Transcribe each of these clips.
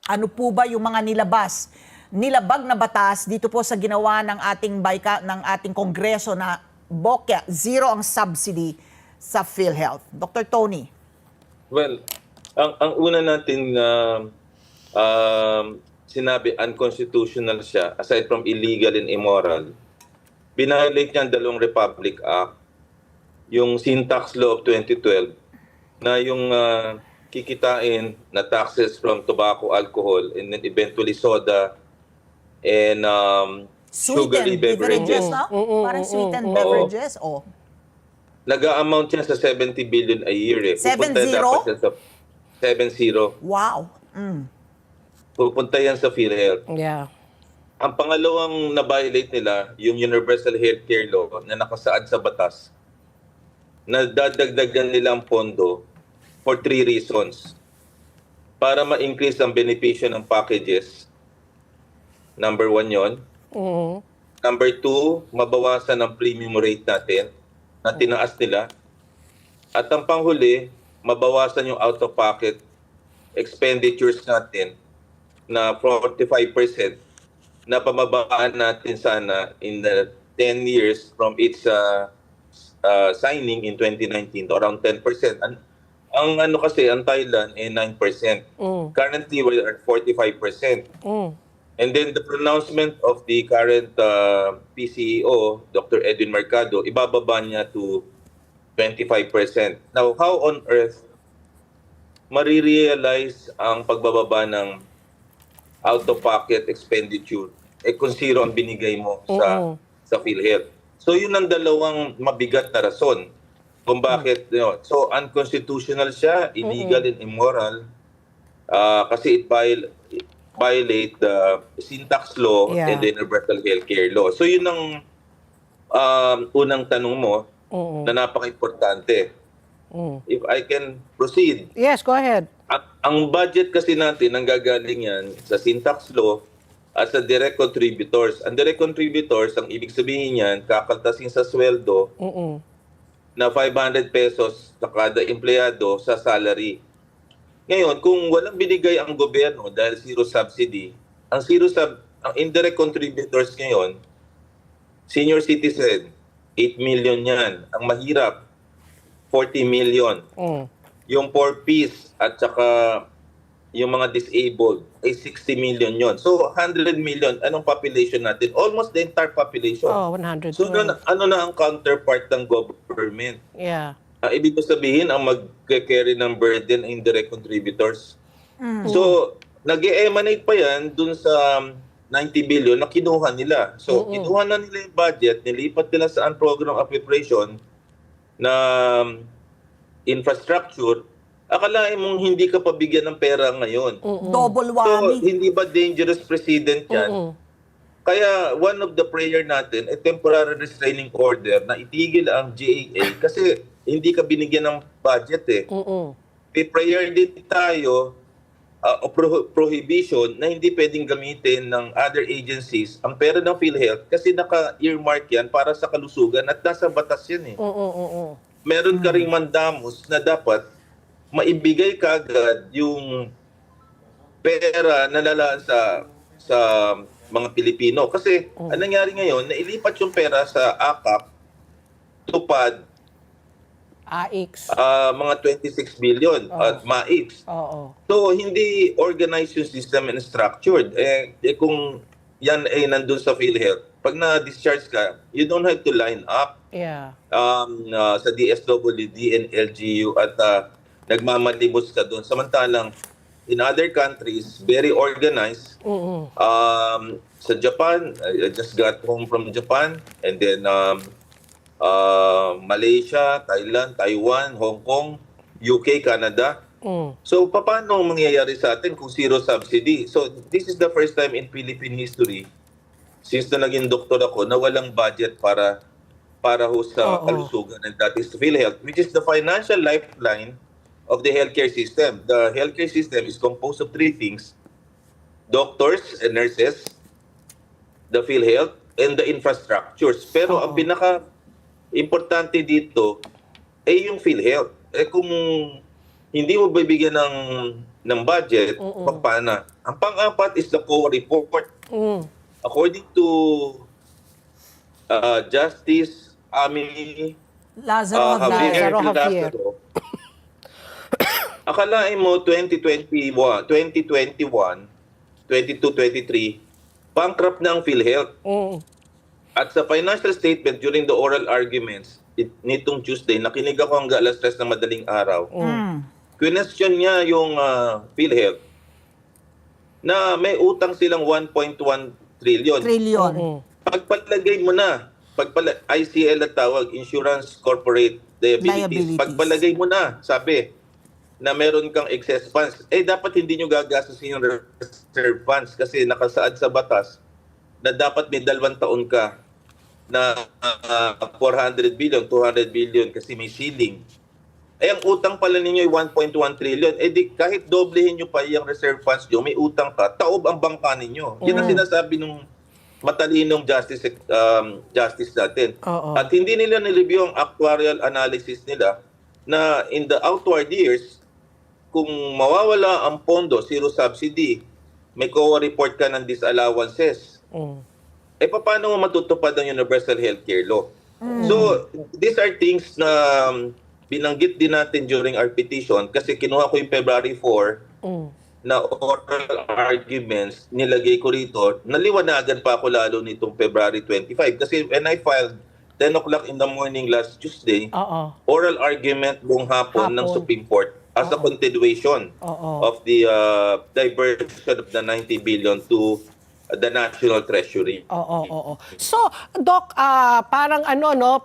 Ano po ba yung mga nilabag na batas dito po sa ginawa ng ating Kongreso na BOKya, zero ang subsidy sa PhilHealth? Dr. Tony. Well, ang una natin na sinabi unconstitutional siya, aside from illegal and immoral, binalate niya ang dalawang Republic Act, yung Sin Tax Law of 2012, na yung kikitain na taxes from tobacco, alcohol, and then eventually soda and sugary Sweetened beverages. no? Parang sweetened beverages. Oh. Nag-a-amount yan sa 70 billion a year. Pupunta 70? dapat yan sa 70. Wow. Pupunta yan sa PhilHealth. Yeah. Ang pangalawang na-violate nila, yung Universal Healthcare Law na nakasaad sa batas, na dadagdagan nila ang pondo for 3 reasons. Para ma-increase ang benepisyo ng packages. Number 1 yon. Number 2, mabawasan ang premium rate natin na tinaas nila. At ang panghuli, mabawasan yung out-of-pocket expenditures natin na 45% na pamabaan natin sana in the 10 years from its signing in 2019 to around 10%. Ang ano kasi, ang Thailand ay 9%. Currently, we're at 45%. And then the pronouncement of the current PCEO, Dr. Edwin Mercado, ibababa niya to 25%. Now, how on earth marirealize ang pagbababa ng out-of-pocket expenditure kung zero ang binigay mo sa PhilHealth? So yun ang dalawang mabigat na rason kung bakit. So unconstitutional siya, illegal and immoral, kasi it violate the Sin Tax Law and the Universal Healthcare Law. So yun ang unang tanong mo na napaka-importante. If I can proceed. Yes, go ahead. Ang budget kasi natin, ang gagaling yan sa Sin Tax Law at sa direct contributors. Ang direct contributors, ang ibig sabihin yan, kakaltasin sa sweldo na 500 pesos sa kada empleyado sa salary. Ngayon, kung walang binigay ang gobyerno dahil zero subsidy, ang indirect contributors ngayon, senior citizen, 8 million yan. Ang mahirap, 40 million. Yung 4Ps at saka yung mga disabled ay 60 million yon. So 100 million, anong population natin? Almost the entire population. Oh, 100. So ano na ang counterpart ng government? Yeah. Ibig ko sabihin, ang mag-carry ng burden ay indirect contributors. So nag-emanate pa yan dun sa 90 billion na kinuha nila. So kinuha na nila yung budget, nilipat nila sa program appropriation na infrastructure. Akalain mong hindi ka pabigyan ng pera ngayon. Double So, whammy. hindi ba dangerous precedent yan? Kaya one of the prayer natin, a temporary restraining order na itigil ang GAA kasi hindi ka binigyan ng budget eh. May prayer din tayo o prohibition na hindi pwedeng gamitin ng other agencies ang pera ng PhilHealth kasi naka-earmark yan para sa kalusugan at nasa batas yan eh. Meron ka ring mandamos na dapat maibigay kagad yung pera na lalaan sa mga Pilipino. Kasi ang nangyari ngayon, nailipat yung pera sa AKAP, tupad, AIX. mga 26 billion at MAIX. So, hindi organized yung system and structured. Kung yan ay nandun sa PhilHealth, pag na-discharge ka, you don't have to line up sa DSWD and LGU at nagmamalibos ka doon. Samantalang, in other countries, very organized. Sa Japan, I just got home from Japan, and then Malaysia, Thailand, Taiwan, Hong Kong, UK, Canada. So, paano mangyayari sa atin kung zero subsidy? So, this is the first time in Philippine history, since na naging doktor ako, na walang budget para ho sa kalusugan, and that is PhilHealth, which is the financial lifeline of the healthcare system. The healthcare system is composed of 3 things: doctors and nurses, the PhilHealth, and the infrastructures. Pero ang pinaka-importante dito ay yung PhilHealth. Kung hindi mo bibigyan ng budget, paano? Ang pang-apat is the COA report. According to Justice Ami Lazaro Javier. Javier. akalain mo 2021, 22, 23, bankrupt na ang PhilHealth. At sa financial statement during the oral arguments nitong Tuesday, nakinig ako hanggang alas 3 ng madaling araw. Question niya yung PhilHealth na may utang silang 1.1 trillion. Pagpalagay mo na, ICL na tawag, Insurance Corporate Liabilities. Pagpalagay mo na, sabi, na meron kang excess funds, dapat hindi nyo gagastusin yung reserve funds kasi nakasaad sa batas na dapat may 2 taon ka na 400 billion, 200 billion kasi may ceiling. Ang utang pala ninyo ay 1.1 trillion. Di kahit doblehin nyo pa yung reserve funds nyo, may utang ka, taob ang bangka ninyo. Yan ang sinasabi ng matalinong justice natin. At hindi nila nireview ang actuarial analysis nila na in the outward years, kung mawawala ang pondo, zero subsidy, may COA report ka ng disallowances, paano mo matutupad ang universal healthcare law? So, these are things na binanggit din natin during our petition kasi kinuha ko yung February 4 na oral arguments, nilagay ko rito. Naliwanagan pa ako lalo nitong February 25 kasi when I filed 10 o'clock in the morning last Tuesday, oral argument buong hapon ng Supreme Court as a continuation of the diversion of the 90 billion to the National Treasury. So, Doc, parang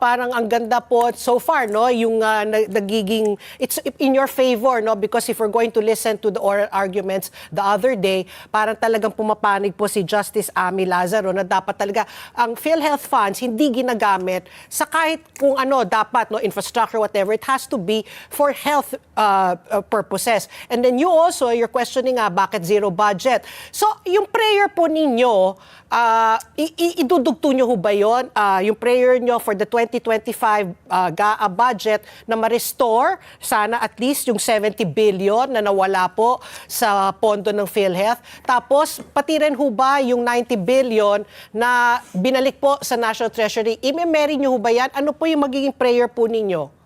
parang ang ganda po so far, no, yung nagiging, it's in your favor, no, because if we're going to listen to the oral arguments the other day, parang talagang pumapanig po si Justice Ami Lazaro na dapat talaga ang PhilHealth funds hindi ginagamit sa kahit kung dapat, no, infrastructure, whatever, it has to be for health purposes. And then you also, you're questioning bakit zero budget. So, yung prayer po ninyo, idudugto nyo ho ba yun? Yung prayer nyo for the 2025 GAA budget na ma-restore sana at least yung 70 billion na nawala po sa pondo ng PhilHealth. Tapos, pati rin ho ba yung 90 billion na binalik po sa National Treasury? I-memory nyo ho ba yan? Ano po yung magiging prayer po ninyo?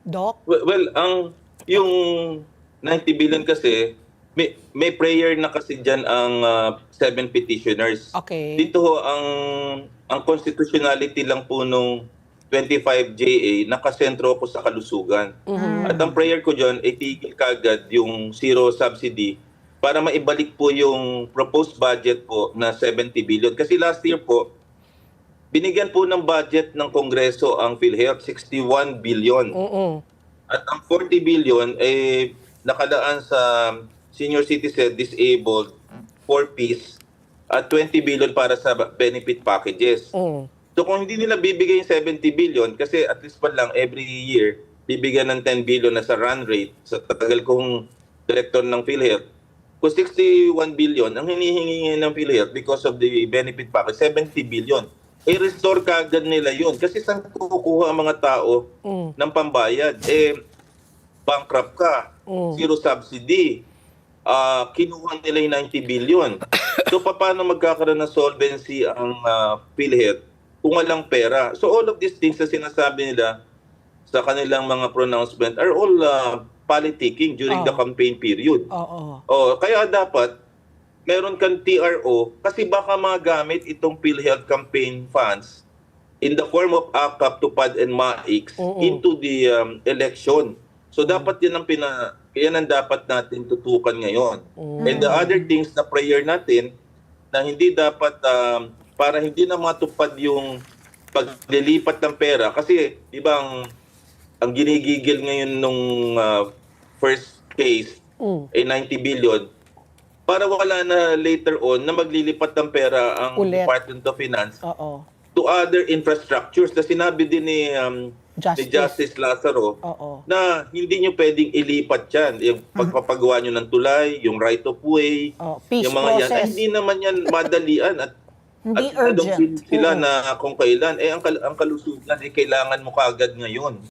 Doc? Well, yung 90 billion kasi, may prayer na kasi dyan ang 7 petitioners. Okay. Dito ho, ang constitutionality lang po nung 25JA, nakasentro ko sa kalusugan. At ang prayer ko dyan, tigil kagad yung zero subsidy para maibalik po yung proposed budget po na 70 billion. Kasi last year po, binigyan po ng budget ng Kongreso ang PhilHealth, 61 billion. At ang 40 billion ay nakalaan sa senior citizen, disabled, 4Ps, at 20 billion para sa benefit packages. So kung hindi nila bibigay yung 70 billion, kasi at least pa lang every year, bibigyan ng 10 billion na sa run rate, sa tagal kong director ng PhilHealth, kung 61 billion, ang hinihingi ng PhilHealth because of the benefit package, 70 billion. I-restore kagad nila yun. Kasi saan kukuha ang mga tao ng pambayad? Bankrupt ka, zero subsidy, kinuha nila yung 90 billion. So, paano magkakaroon ng solvency ang PhilHealth kung walang pera? So, all of these things na sinasabi nila sa kanilang mga pronouncement are all politicking during the campaign period. Kaya dapat, meron kang TRO kasi baka magamit itong PhilHealth campaign funds in the form of AKAP, TUPAD, and MAIX into the election. So, dapat yan ang dapat natin tutukan ngayon. And the other things na prayer natin na hindi dapat, para hindi na matupad yung paglilipat ng pera. Kasi, di ba, ang ginigigil ngayon nung first case ay 90 billion para wala na later on na maglilipat ng pera ang Department of Finance to other infrastructures na sinabi din ni Justice Lazaro na hindi nyo pwedeng ilipat yan. Yung pagpapagawa nyo ng tulay, yung right of way, yung mga yan. Ay, hindi naman yan madalian at hindi urgent. Sila na kung kailan, ang kalusugan kailangan mo kaagad ngayon.